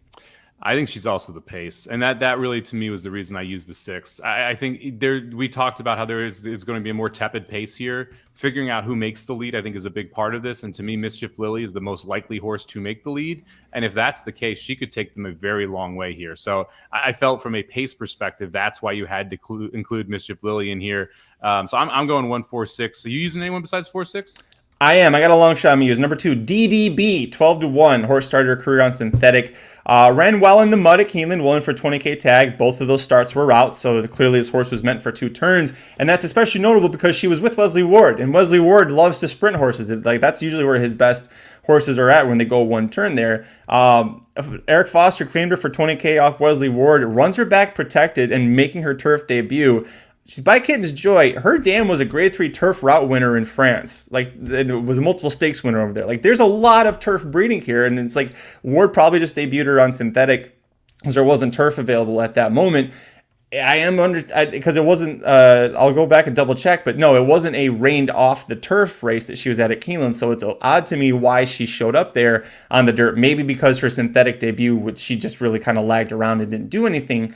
S3: I think she's also the pace, and that really to me was the reason I used the 6. I think we talked about how there is going to be a more tepid pace here. Figuring out who makes the lead, I think, is a big part of this. And to me, Mischief Lily is the most likely horse to make the lead. And if that's the case, she could take them a very long way here. So I felt from a pace perspective, that's why you had to include Mischief Lily in here. So I'm going 1-4-6. Are you using anyone besides 4-6?
S2: I am. I got a long shot I'm going to use. Number 2, DDB, 12-1, horse starter, career on synthetic. Ran well in the mud at Keeneland, willing for 20K tag. Both of those starts were routes, so clearly this horse was meant for 2 turns. And that's especially notable because she was with Wesley Ward, and Wesley Ward loves to sprint horses. Like, that's usually where his best horses are at when they go 1 turn there. Eric Foster claimed her for 20K off Wesley Ward, runs her back protected and making her turf debut. She's by Kitten's Joy. Her dam was a grade 3 turf route winner in France. Like, it was a multiple stakes winner over there. Like, there's a lot of turf breeding here, and it's like Ward probably just debuted her on synthetic because there wasn't turf available at that moment. Because it wasn't, I'll go back and double check, but no, it wasn't a rained off the turf race that she was at Keeneland, so it's odd to me why she showed up there on the dirt. Maybe because her synthetic debut, which she just really kind of lagged around and didn't do anything.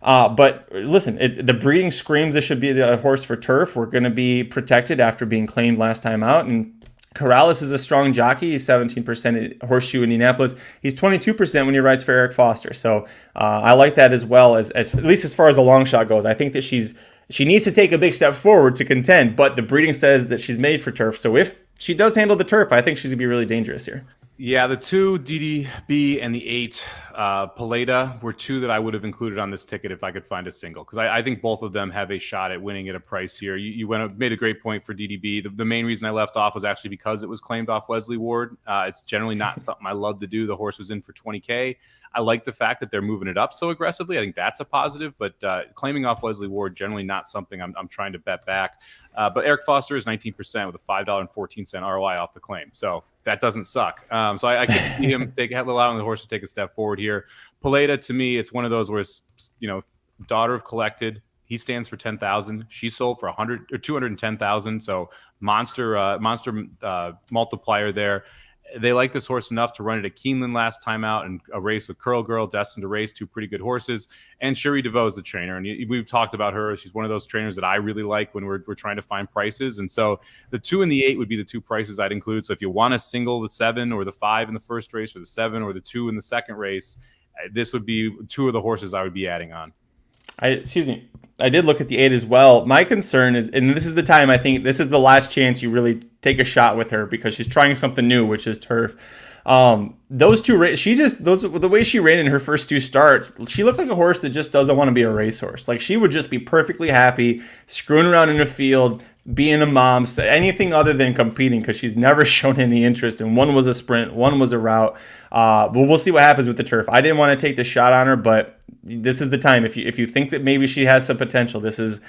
S2: But listen, the breeding screams this should be a horse for turf. We're going to be protected after being claimed last time out. And Corrales is a strong jockey. He's 17% at Horseshoe Indianapolis. He's 22% when he rides for Eric Foster. So I like that as well, as at least as far as the long shot goes. I think that she needs to take a big step forward to contend, but the breeding says that she's made for turf. So if she does handle the turf, I think she's going to be really dangerous here.
S3: Yeah, the 2, DDB, and the 8, Paleta, were 2 that I would have included on this ticket if I could find a single, because I think both of them have a shot at winning at a price here. You made a great point for DDB. The main reason I left off was actually because it was claimed off Wesley Ward. It's generally not something I love to do. The horse was in for 20K. I like the fact that they're moving it up so aggressively. I think that's a positive, but claiming off Wesley Ward, generally not something I'm trying to bet back. But Eric Foster is 19% with a $5.14 ROI off the claim. So that doesn't suck. So I can see him allowing the horse to take a step forward here. Paleta, to me, it's one of those where it's, daughter of collected. He stands for 10,000. She sold for 100 or 210,000. So monster multiplier there. They like this horse enough to run it at Keeneland last time out, and a race with Curl Girl, destined to race 2 pretty good horses. And Cherie DeVoe is the trainer, and we've talked about her. She's one of those trainers that I really like when we're trying to find prices. And so the 2 and the 8 would be the 2 prices I'd include. So if you want to single the 7 or the 5 in the first race, or the 7 or the 2 in the second race, this would be 2 of the horses I would be adding on.
S2: I did look at the 8 as well. My concern is, and this is the time, I think this is the last chance you really take a shot with her, because she's trying something new, which is turf. Those 2, the way she ran in her first 2 starts, she looked like a horse that just doesn't want to be a racehorse. Like, she would just be perfectly happy screwing around in a field, being a mom, anything other than competing, because she's never shown any interest. And one was a sprint, one was a route. But we'll see what happens with the turf. I didn't want to take the shot on her, but this is the time. If you think that maybe she has some potential, this is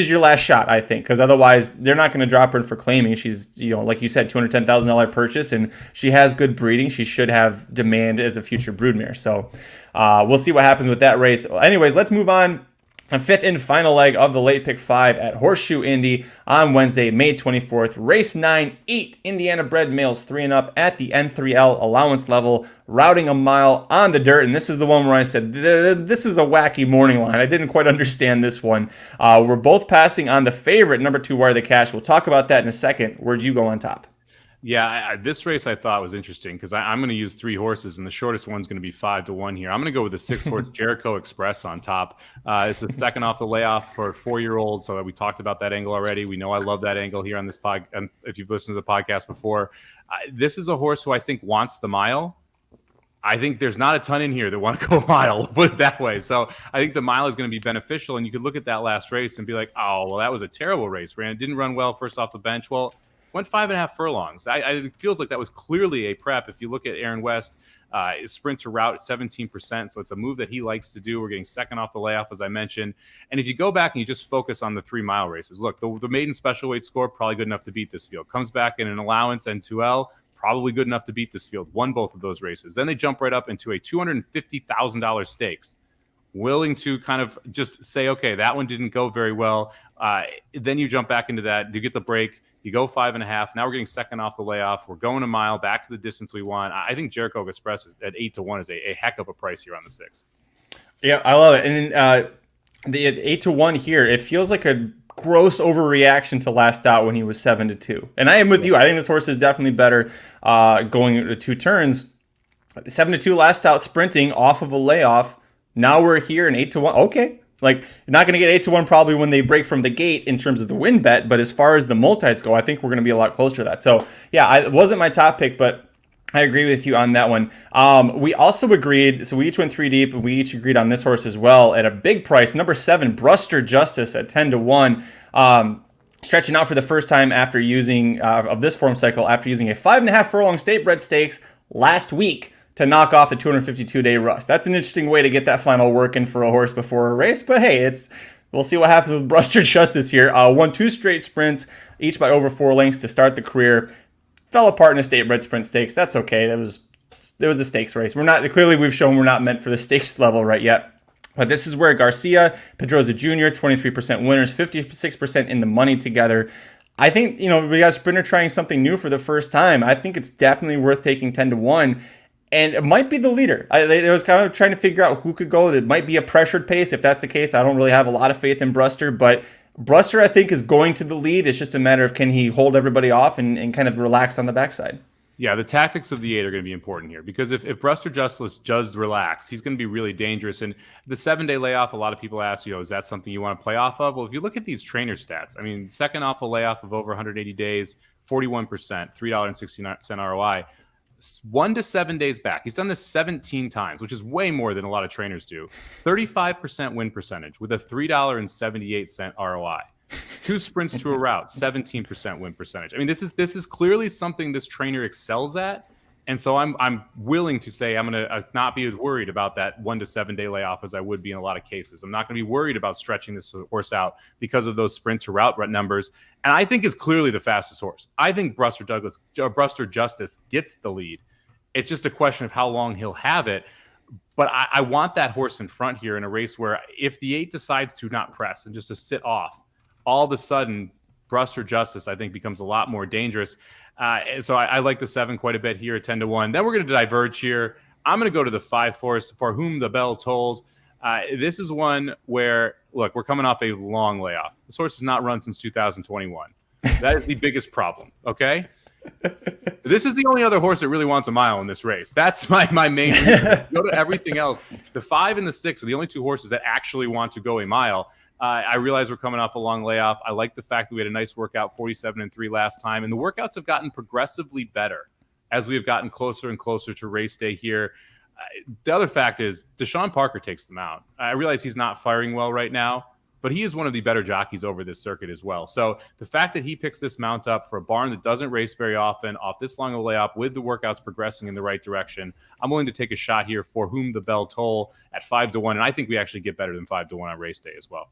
S2: your last shot, I think, because otherwise they're not going to drop her for claiming. She's, like you said, $210,000 purchase, and she has good breeding. She should have demand as a future broodmare. So we'll see what happens with that race. Anyways, let's move on. A fifth and final leg of the late pick 5 at Horseshoe Indy on Wednesday, May 24th. Race 9, 8 Indiana bred males 3 and up at the N3L allowance level, routing a mile on the dirt. And this is the one where I said, this is a wacky morning line. I didn't quite understand this one. We're both passing on the favorite, number 2, Wire the Cash. We'll talk about that in a second. Where'd you go on top?
S3: Yeah, this race I thought was interesting because I'm going to use 3 horses, and the shortest one's going to be 5-1 here. I'm going to go with the 6-horse Jericho Express on top. It's the second off the layoff for a 4-year-old, so we talked about that angle already. We know I love that angle here on this pod. And if you've listened to the podcast before, this is a horse who I think wants the mile. I think there's not a ton in here that want to go a mile, put it that way. So I think the mile is going to be beneficial, and you could look at that last race and be like, oh, well, that was a terrible race. Didn't run well first off the bench. Well, went 5.5 furlongs. It feels like that was clearly a prep. If you look at Aaron West, sprint to route at 17%. So it's a move that he likes to do. We're getting second off the layoff, as I mentioned. And if you go back and you just focus on the 3-mile races, look, the maiden special weight score, probably good enough to beat this field. Comes back in an allowance and 2L, probably good enough to beat this field. Won both of those races. Then they jump right up into a $250,000 stakes. Willing to kind of just say, okay, that one didn't go very well. Then you jump back into that. You get the break. You go 5.5. Now we're getting second off the layoff. We're going a mile back to the distance we want. I think Jericho Express at 8-1 is a heck of a price here on the 6.
S2: Yeah, I love it. And the 8-1 here, it feels like a gross overreaction to last out when he was 7-2. And I am with you. I think this horse is definitely better going to 2 turns. 7-2 last out sprinting off of a layoff. Now we're here in 8-1. Okay. Like, you're not going to get 8-1 probably when they break from the gate in terms of the win bet, but as far as the multis go, I think we're going to be a lot closer to that. So, yeah, it wasn't my top pick, but I agree with you on that one. We also agreed, so we each went 3 deep, and we each agreed on this horse as well at a big price. Number 7, Bruster Justice at 10-1. Stretching out for the first time after using, of this form cycle, after using a 5.5 furlong state bred stakes last week to knock off the 252-day rust. That's an interesting way to get that final work in for a horse before a race, but hey, we'll see what happens with Bruster Justice here. Won 2 straight sprints, each by over 4 lengths to start the career. Fell apart in a state bred sprint stakes. That's okay. There was a stakes race. We've shown we're not meant for the stakes level right yet. But this is where Garcia, Pedroza Jr., 23% winners, 56% in the money together. I think, we got a sprinter trying something new for the first time. I think it's definitely worth taking 10-1. And it might be the leader. I was kind of trying to figure out who could go. It might be a pressured pace. If that's the case, I don't really have a lot of faith in Bruster. But Bruster, I think, is going to the lead. It's just a matter of can he hold everybody off and kind of relax on the backside.
S3: Yeah, the tactics of the 8 are going to be important here because if Bruster Justice does relax, he's going to be really dangerous. And the 7-day layoff, a lot of people ask, is that something you want to play off of? Well, if you look at these trainer stats, second off a layoff of over 180 days, 41%, $3.69 ROI. 1 to 7 days back. He's done this 17 times, which is way more than a lot of trainers do. 35% win percentage with a $3.78 ROI. 2 sprints to a route, 17% win percentage. This is clearly something this trainer excels at. And so I'm willing to say I'm going to not be as worried about that 1 to 7 day layoff as I would be in a lot of cases. I'm not going to be worried about stretching this horse out because of those sprint to route numbers. And I think is clearly the fastest horse. I think Bruster Justice gets the lead. It's just a question of how long he'll have it. But I want that horse in front here in a race where if the 8 decides to not press and just to sit off, all of a sudden Bruster Justice, I think, becomes a lot more dangerous. So I like the 7 quite a bit here at 10-1. Then we're going to diverge here. I'm going to go to the 5 horse, For Whom the Bell Tolls. This is one where, look, we're coming off a long layoff. This horse has not run since 2021. That is the biggest problem, okay? This is the only other horse that really wants a mile in this race. That's my main reason. Go to everything else. The 5 and the 6 are the only 2 horses that actually want to go a mile. I realize we're coming off a long layoff. I like the fact that we had a nice workout, 47-3 last time. And the workouts have gotten progressively better as we have gotten closer and closer to race day here. The other fact is Deshaun Parker takes them out. I realize he's not firing well right now, but he is one of the better jockeys over this circuit as well. So the fact that he picks this mount up for a barn that doesn't race very often off this long of a layoff with the workouts progressing in the right direction, I'm willing to take a shot here for whom the bell toll at 5-1. And I think we actually get better than 5-1 on race day as well.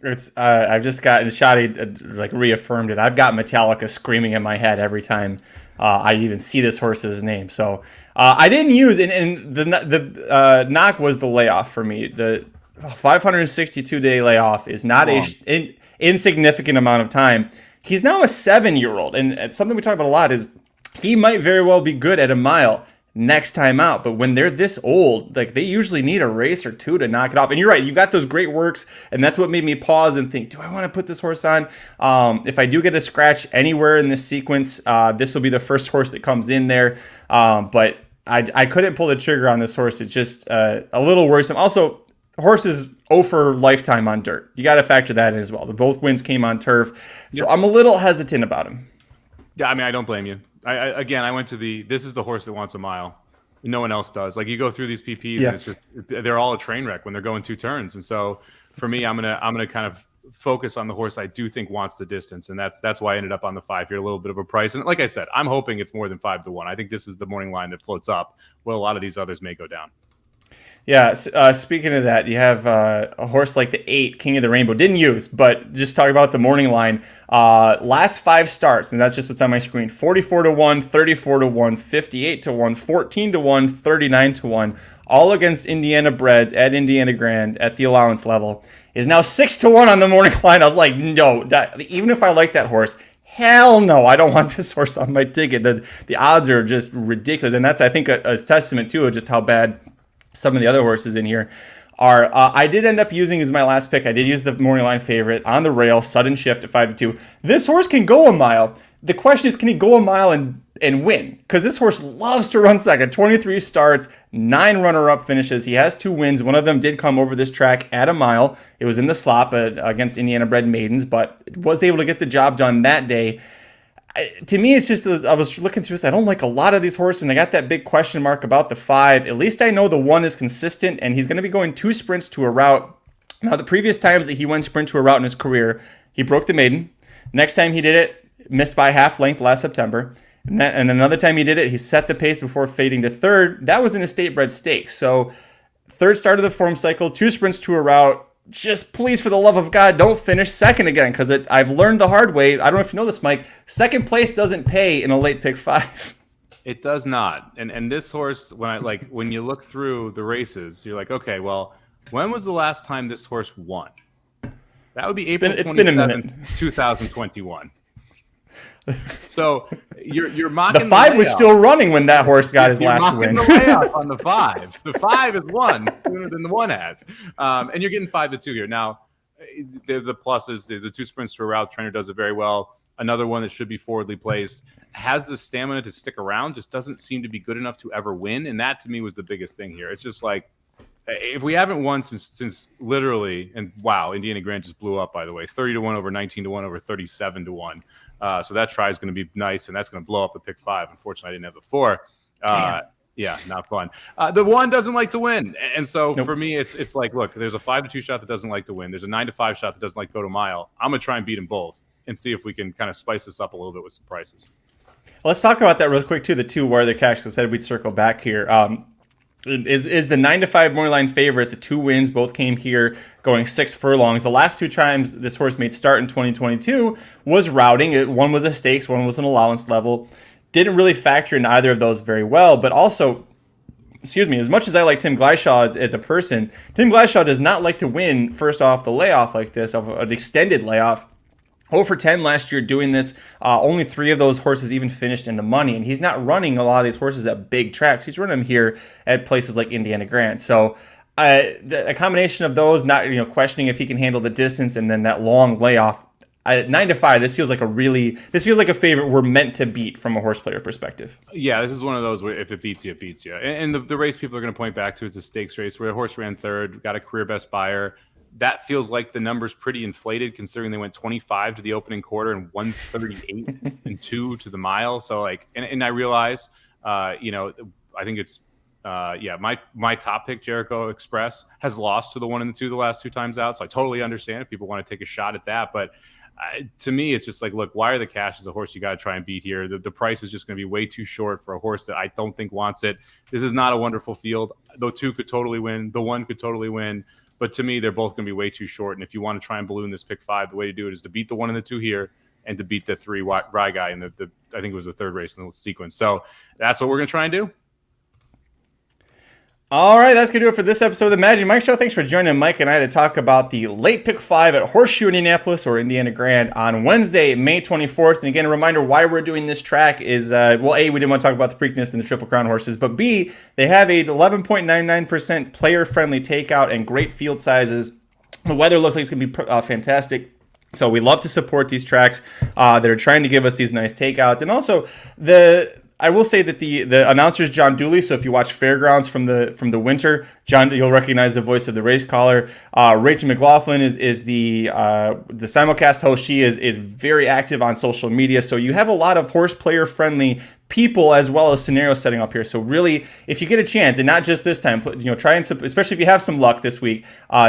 S2: It's I've just gotten Shotty like reaffirmed it. I've got Metallica screaming in my head every time I even see this horse's name. So I didn't use, and the knock was the layoff for me. The 562-day layoff is not an insignificant amount of time. He's now a 7-year-old, and something we talk about a lot is he might very well be good at a mile next time out, but when they're this old, like they usually need a race or two to knock it off. And you're right, you got those great works, and that's what made me pause and think, do I want to put this horse on? If I do get a scratch anywhere in this sequence, this will be the first horse that comes in there. But I couldn't pull the trigger on this horse. It's just a little worrisome. Also, horses 0 for lifetime on dirt. You got to factor that in as well. Both wins came on turf, so I'm a little hesitant about him.
S3: Yeah, I mean, I don't blame you. I went to this is the horse that wants a mile. No one else does. Like, you go through these PPs, and it's just, they're all a train wreck when they're going 2 turns. And so for me, I'm gonna kind of focus on the horse I do think wants the distance, and that's why I ended up on the 5 here, a little bit of a price. And like I said, I'm hoping it's more than 5-1. I think this is the morning line that floats up. Well, a lot of these others may go down.
S2: Yeah, speaking of that, you have a horse like the 8, King of the Rainbow. Didn't use, but just talk about the morning line. Last 5 starts, and that's just what's on my screen. 44-1, 34-1, 58-1, 14-1, 39-1, all against Indiana breds at Indiana Grand at the allowance level. Is now 6-1 on the morning line. I was like, no, even if I like that horse, hell no, I don't want this horse on my ticket. The odds are just ridiculous, and that's, I think, a testament too of just how bad some of the other horses in here are. I did end up using as my last pick. I did use the morning line favorite on the rail, Sudden Shift at 5-2. This horse can go a mile. The question is, can he go a mile and win? Because this horse loves to run second. 23 starts, 9 runner-up finishes. He has 2 wins. One of them did come over this track at a mile. It was in the slop against Indiana bred maidens, but was able to get the job done that day. To me, it's just, I was looking through this, I don't like a lot of these horses, and I got that big question mark about the 5. At least I know the 1 is consistent, and he's going to be going 2 sprints to a route. Now, the previous times that he went sprint to a route in his career, he broke the maiden. Next time he did it, missed by half length last September. And another time he did it, he set the pace before fading to 3rd. That was in a state bred stakes. So 3rd start of the form cycle, 2 sprints to a route. Just please, for the love of God, don't finish second again, because I've learned the hard way. I don't know if you know this, Mike. Second place doesn't pay in a late pick 5.
S3: It does not. And this horse, when you look through the races, you're like, okay, well, when was the last time this horse won? That would be April 27th, 2021. So you're mocking
S2: the 5 was still running when that horse got his last win.
S3: The layoff on the 5. The 5 is won sooner than the 1 has, and you're getting 5-2 here. Now, the pluses, the 2 sprints to a route, trainer does it very well. Another one that should be forwardly placed, has the stamina to stick around, just doesn't seem to be good enough to ever win, and that to me was the biggest thing here. It's just like, if we haven't won since literally, and wow, Indiana Grand just blew up, by the way, 30-1 over 19-1 over 37-1. So that try is going to be nice, and that's going to blow up the pick 5. Unfortunately, I didn't have the 4. Yeah, not fun. The 1 doesn't like to win, and so for me, it's like, look, there's a 5-2 shot that doesn't like to win. There's a 9-5 shot that doesn't like to go to mile. I'm gonna try and beat them both and see if we can kind of spice this up a little bit with some prices.
S2: Let's talk about that real quick too. The 2 where the cash said we'd circle back here. Is the 9-5 morning line favorite. The 2 wins both came here going 6 furlongs. The last 2 times this horse made start in 2022 was routing. One was a stakes, one was an allowance level. Didn't really factor in either of those very well, but also, as much as I like Tim Gleishaw as a person, Tim Gleishaw does not like to win first off the layoff like this, of an extended layoff. 0 for 10 last year doing this. Only 3 of those horses even finished in the money, and he's not running a lot of these horses at big tracks. He's running them here at places like Indiana Grand. So a combination of those, not questioning if he can handle the distance, and then that long layoff. At 9-5, this feels like a favorite we're meant to beat from a horse player perspective.
S3: Yeah, this is one of those where if it beats you, it beats you. And the race people are going to point back to is a stakes race where a horse ran 3rd, got a career best buyer. That feels like the number's pretty inflated considering they went 25 to the opening quarter and 138 and 2 to the mile. So and I realize, I think it's My top pick, Jericho Express, has lost to the 1 and the 2 the last 2 times out. So I totally understand if people want to take a shot at that. But to me, it's just like, look, why are the cash as a horse you got to try and beat here? The price is just going to be way too short for a horse that I don't think wants it. This is not a wonderful field. The 2 could totally win. The 1 could totally win. But to me, they're both going to be way too short. And if you want to try and balloon this pick 5, the way to do it is to beat the 1 and the 2 here and to beat the 3 Rye guy in the I think it was the 3rd race in the sequence. So that's what we're going to try and do.
S2: All right, that's going to do it for this episode of the Magic Mike Show. Thanks for joining Mike and I to talk about the late pick 5 at Horseshoe Indianapolis or Indiana Grand on Wednesday, May 24th. And again, a reminder why we're doing this track is, well, A, we didn't want to talk about the Preakness and the Triple Crown horses, but B, they have a 11.99% player-friendly takeout and great field sizes. The weather looks like it's going to be fantastic. So we love to support these tracks that are trying to give us these nice takeouts. And also, I will say that the announcer's John Dooley. So if you watch Fairgrounds from the winter, John, you'll recognize the voice of the race caller. Rachel McLaughlin is the simulcast host. She is very active on social media. So you have a lot of horse player friendly people as well as scenario setting up here. So really, if you get a chance, and not just this time, try and, especially if you have some luck this week,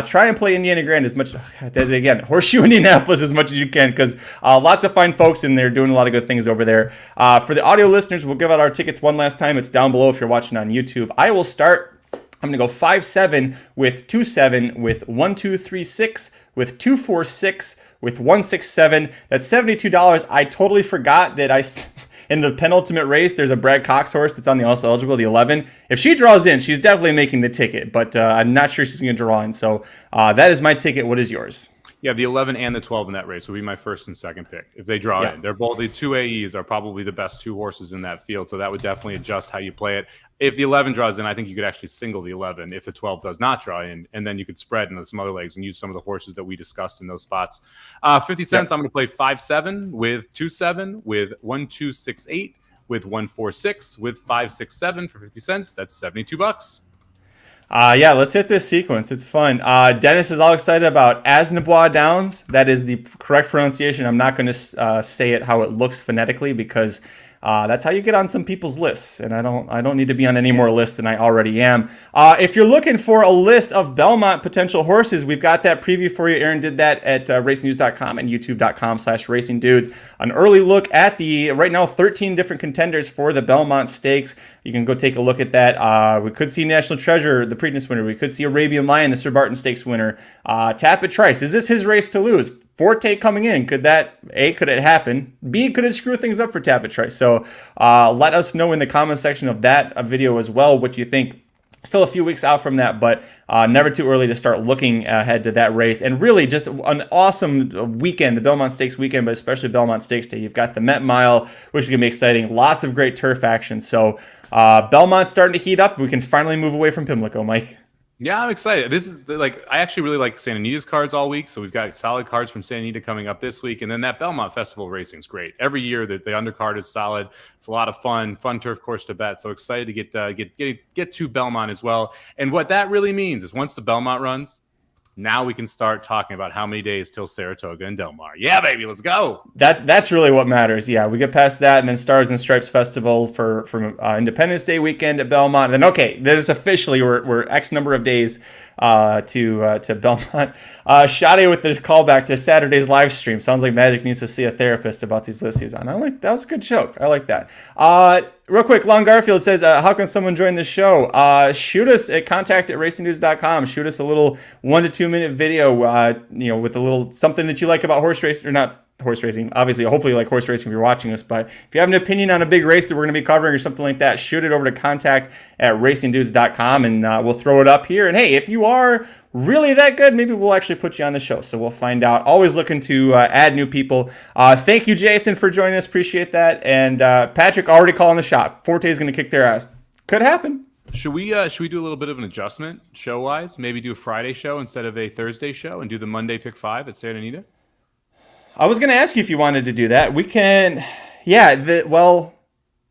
S2: try and play Indiana Grand as much, Horseshoe Indianapolis as much as you can, because lots of fine folks in there doing a lot of good things over there. For the audio listeners, we'll give out our tickets one last time. It's down below if you're watching on YouTube. I will start. I'm going to go 5-7 with 2-7 with 1-2-3-6 with 2-4-6 with 1-6-7. That's $72. I totally forgot that in the penultimate race, there's a Brad Cox horse that's on the also eligible, the 11. If she draws in, she's definitely making the ticket, but I'm not sure she's going to draw in. So that is my ticket. What is yours?
S3: Yeah, the 11 and the 12 in that race will be my first and second pick if they draw in. They're both, the 2 AEs are probably the best 2 horses in that field, so that would definitely adjust how you play it. If the 11 draws in, I think you could actually single the 11 if the 12 does not draw in, and then you could spread into some other legs and use some of the horses that we discussed in those spots. 50 cents, I'm going to play 5-7 with 2-7 with 1-2-6-8 with 1-4-6 with 5-6-7 for 50 cents. That's $72.
S2: Yeah, let's hit this sequence. It's fun. Dennis is all excited about Asnabois Downs. That is the correct pronunciation. I'm not going to say it how it looks phonetically because that's how you get on some people's lists, and I don't need to be on any more lists than I already am. If you're looking for a list of Belmont potential horses, we've got that preview for you. Aaron did that at racingnews.com and youtube.com/racingdudes. An early look at the right now 13 different contenders for the Belmont Stakes. You can go take a look at that. We could see National Treasure, the Preakness winner. We could see Arabian Lion, the Sir Barton Stakes winner. Tapit Trice, is this his race to lose? Forte coming in, could it happen? B, could it screw things up for Tapit Trice? So let us know in the comment section of that video as well what you think. Still a few weeks out from that, but never too early to start looking ahead to that race. And really just an awesome weekend, the Belmont Stakes weekend, but especially Belmont Stakes Day. You've got the Met Mile, which is going to be exciting. Lots of great turf action. So Belmont's starting to heat up. We can finally move away from Pimlico, Mike.
S3: Yeah, I'm excited. This is I actually really like Santa Anita's cards all week. So we've got solid cards from Santa Anita coming up this week. And then that Belmont Festival racing is great. Every year the undercard is solid. It's a lot of fun turf course to bet. So excited to get to Belmont as well. And what that really means is once the Belmont runs, now we can start talking about how many days till Saratoga and Del Mar. Yeah, baby, let's go.
S2: That's really what matters. Yeah, we get past that, and then Stars and Stripes Festival for Independence Day weekend at Belmont. And then this officially we're X number of days to Belmont. Shade with the callback to Saturday's live stream. Sounds like Magic needs to see a therapist about these lists he's on. That was a good joke. I like that. Real quick, Long Garfield says, how can someone join the show? Shoot us at contact@racingnews.com. Shoot us a little 1 to 2 minute video, with a little something that you like about horse racing, or not horse racing. Obviously, hopefully you like horse racing if you're watching us. But if you have an opinion on a big race that we're going to be covering or something like that, shoot it over to contact@racingdudes.com and we'll throw it up here. And hey, if you are really that good, maybe we'll actually put you on the show. So we'll find out. Always looking to add new people. Thank you, Jason, for joining us. Appreciate that. And Patrick already calling the shot. Forte is going to kick their ass. Could happen.
S3: Should we do a little bit of an adjustment show wise? Maybe do a Friday show instead of a Thursday show and do the Monday pick 5 at Santa Anita? I
S2: was going to ask you if you wanted to do that. We can. Yeah.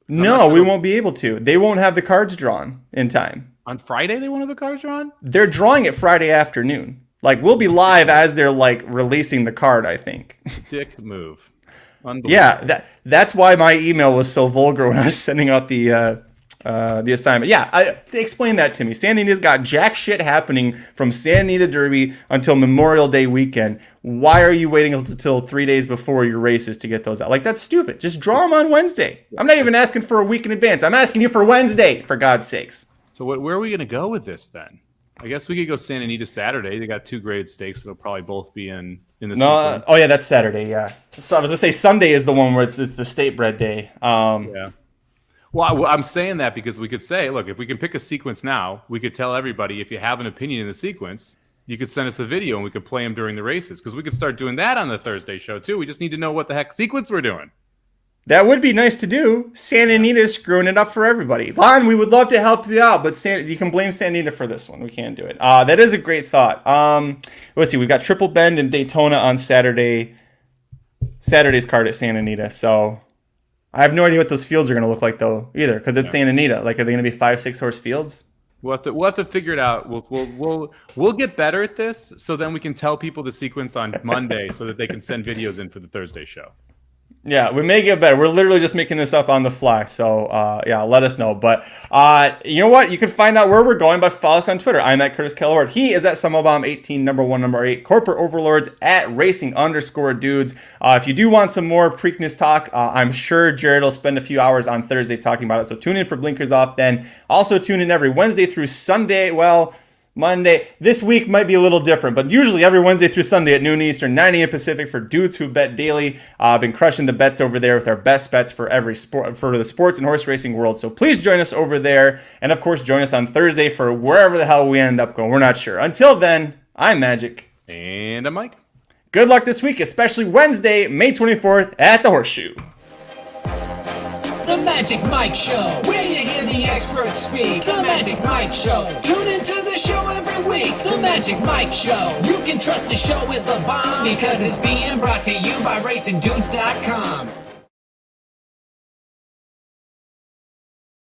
S2: No, we won't be able to. They won't have the cards drawn in time.
S3: On Friday, they won't have the cards drawn?
S2: They're drawing it Friday afternoon. We'll be live as they're releasing the card, I think.
S3: Dick move. Unbelievable.
S2: Yeah, that's why my email was so vulgar when I was sending out the the assignment. Yeah, explain that to me. Santa Anita's got jack shit happening from Santa Anita Derby until Memorial Day weekend. Why are you waiting until 3 days before your races to get those out? Like, that's stupid. Just draw them on Wednesday. I'm not even asking for a week in advance. I'm asking you for Wednesday, for God's sakes.
S3: So where are we going to go with this then? I guess we could go Santa Anita Saturday. They got 2 graded stakes that'll probably both be in the sequence.
S2: Oh yeah, that's Saturday. Yeah. So I was gonna say Sunday is the one where it's the state bred day.
S3: Yeah. Well, I'm saying that because we could say, look, if we can pick a sequence now, we could tell everybody if you have an opinion in the sequence, you could send us a video and we could play them during the races because we could start doing that on the Thursday show too. We just need to know what the heck sequence we're doing.
S2: That would be nice to do. Santa Anita's screwing it up for everybody. Lon, we would love to help you out, but you can blame Santa Anita for this one. We can't do it. That is a great thought. Let's see. We've got Triple Bend and Daytona on Saturday. Saturday's card at Santa Anita. So I have no idea what those fields are going to look like, though, either, because it's Santa Anita. Like, are they going to be 5-6 horse fields?
S3: We'll have to figure it out. We'll get better at this, so then we can tell people the sequence on Monday, so that they can send videos in for the Thursday show.
S2: Yeah, we may get better. We're literally just making this up on the fly. So, yeah, let us know. But you know what? You can find out where we're going by follow us on Twitter. I'm at Curtis Kalleward. He is at Somobomb18, number 1, number 8. Corporate Overlords at Racing_Dudes. If you do want some more Preakness talk, I'm sure Jared will spend a few hours on Thursday talking about it. So tune in for Blinkers Off then. Also tune in every Wednesday through Sunday. Well, Monday. This week might be a little different, but usually every Wednesday through Sunday at noon Eastern, 9 a.m. Pacific for dudes who bet daily. I've been crushing the bets over there with our best bets for every sport, for the sports and horse racing world. So please join us over there. And of course, join us on Thursday for wherever the hell we end up going. We're not sure. Until then, I'm Magic.
S3: And I'm Mike.
S2: Good luck this week, especially Wednesday, May 24th at the Horseshoe.
S4: The Magic Mike Show, where you hear the experts speak. The Magic Mike Show. Tune into the show every week. The Magic Mike Show. You can trust the show is the bomb because it's being brought to you by RacingDudes.com.